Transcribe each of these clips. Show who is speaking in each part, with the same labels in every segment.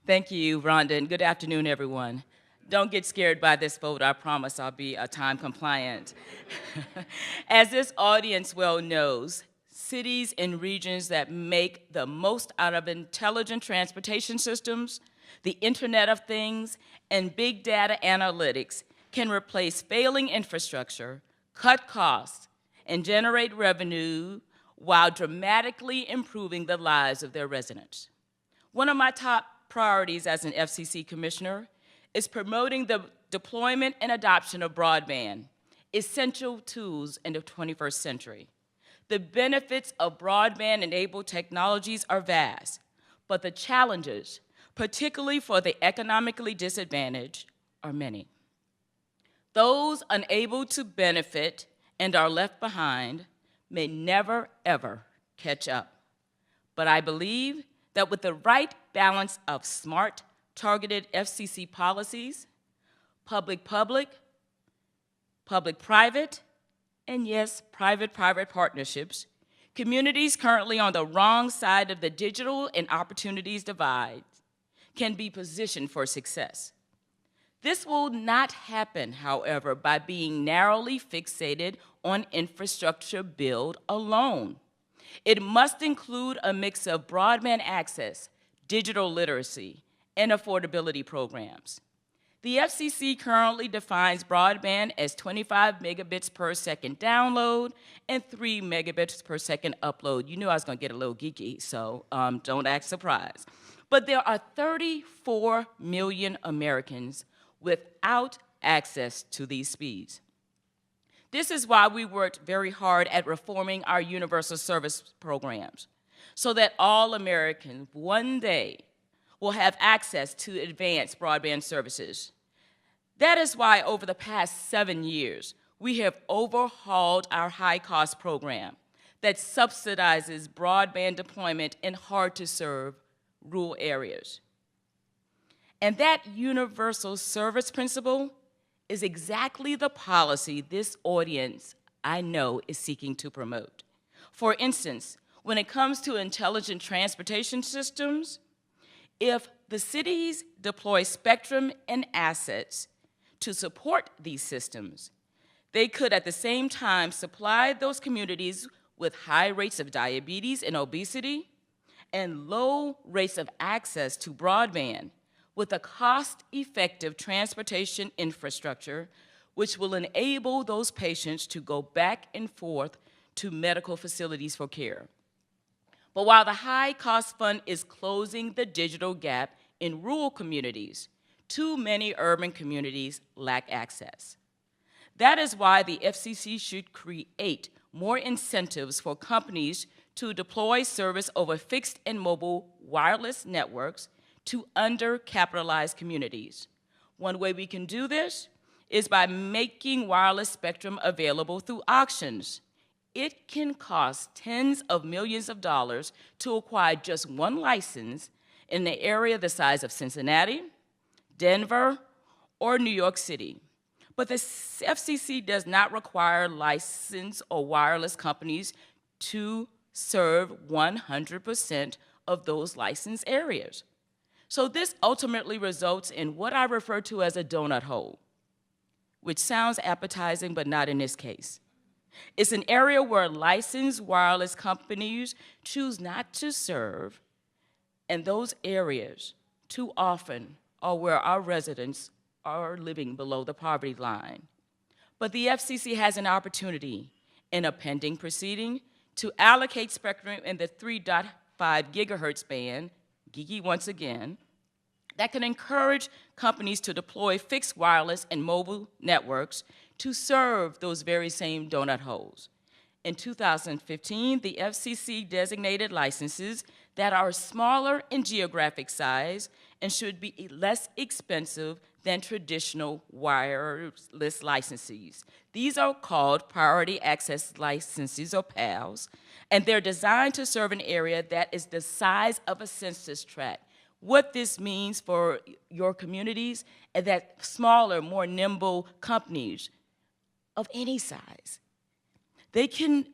Speaker 1: Thank you, Rhonda, and good afternoon, everyone. Don't get scared by this vote. I promise I'll be time compliant. As this audience well knows, cities and regions that make the most out of intelligent transportation systems, the Internet of Things, and big data analytics can replace failing infrastructure, cut costs, and generate revenue while dramatically improving the lives of their residents. One of my top priorities as an FCC commissioner is promoting the deployment and adoption of broadband, essential tools in the 21st century. The benefits of broadband-enabled technologies are vast, but the challenges, particularly for the economically disadvantaged, are many. Those unable to benefit and are left behind may never, ever catch up. But I believe that with the right balance of smart, targeted FCC policies, public-public, public-private, and yes, private-private partnerships, communities currently on the wrong side of the digital and opportunities divide can be positioned for success. This will not happen, however, by being narrowly fixated on infrastructure build alone. It must include a mix of broadband access, digital literacy, and affordability programs. The FCC currently defines broadband as 25 megabits per second download and 3 megabits per second upload. You knew I was going to get a little geeky, so don't act surprised. But there are 34 million Americans without access to these speeds. This is why we worked very hard at reforming our universal service programs so that all Americans one day will have access to advanced broadband services. That is why over the past 7 years, we have overhauled our high-cost program that subsidizes broadband deployment in hard-to-serve rural areas. And that universal service principle is exactly the policy this audience, I know, is seeking to promote. For instance, when it comes to intelligent transportation systems, if the cities deploy spectrum and assets to support these systems, they could at the same time supply those communities with high rates of diabetes and obesity and low rates of access to broadband with a cost-effective transportation infrastructure which will enable those patients to go back and forth to medical facilities for care. But while the high cost fund is closing the digital gap in rural communities, too many urban communities lack access. That is why the FCC should create more incentives for companies to deploy service over fixed and mobile wireless networks to undercapitalized communities. One way we can do this is by making wireless spectrum available through auctions. It can cost tens of millions of dollars to acquire just one license in an area the size of Cincinnati, Denver, or New York City. But the FCC does not require licensed or wireless companies to serve 100% of those licensed areas. So this ultimately results in what I refer to as a donut hole, which sounds appetizing, but not in this case. It's an area where licensed wireless companies choose not to serve, and those areas too often are where our residents are living below the poverty line. But the FCC has an opportunity in a pending proceeding to allocate spectrum in the 3.5 gigahertz band, geeky once again, that can encourage companies to deploy fixed wireless and mobile networks to serve those very same donut holes. In 2015, the FCC designated licenses that are smaller in geographic size and should be less expensive than traditional wireless licensees. These are called Priority Access Licenses, or PALs, and they're designed to serve an area that is the size of a census tract. What this means for your communities is that smaller, more nimble companies of any size, they can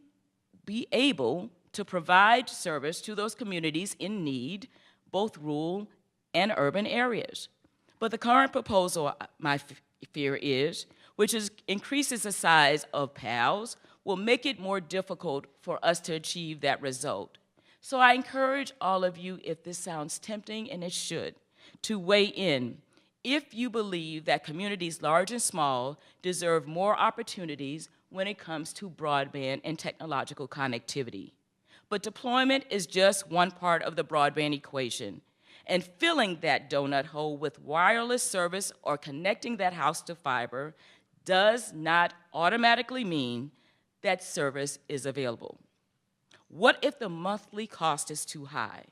Speaker 1: be able to provide service to those communities in need, both rural and urban areas. But the current proposal, my fear is, increases the size of PALs, will make it more difficult for us to achieve that result. So I encourage all of you, if this sounds tempting, and it should, to weigh in if you believe that communities large and small deserve more opportunities when it comes to broadband and technological connectivity. But deployment is just one part of the broadband equation. And filling that donut hole with wireless service or connecting that house to fiber does not automatically mean that service is available. What if the monthly cost is too high?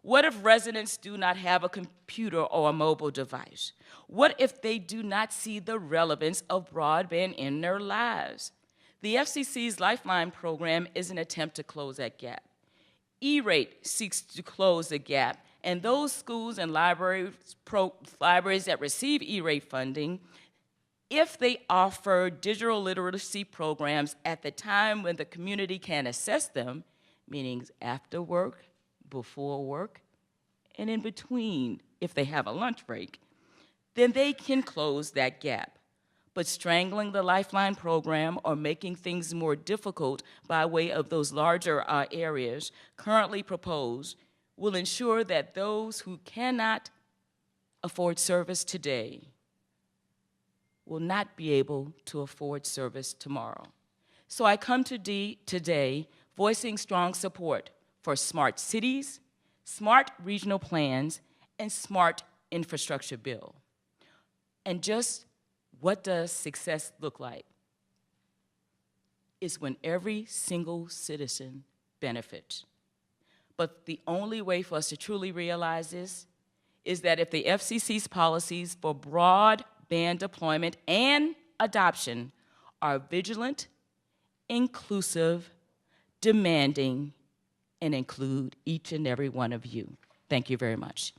Speaker 1: What if residents do not have a computer or a mobile device? What if they do not see the relevance of broadband in their lives? The FCC's Lifeline program is an attempt to close that gap. E-rate seeks to close the gap, and those schools and libraries that receive E-rate funding, if they offer digital literacy programs at the time when the community can assess them, meaning after work, before work, and in between, if they have a lunch break, then they can close that gap. But strangling the Lifeline program or making things more difficult by way of those larger areas currently proposed will ensure that those who cannot afford service today will not be able to afford service tomorrow. So I come today voicing strong support for smart cities, smart regional plans, and smart infrastructure bill. And just what does success look like? It's when every single citizen benefits. But the only way for us to truly realize this is that if the FCC's policies for broadband deployment and adoption are vigilant, inclusive, demanding, and include each and every one of you. Thank you very much.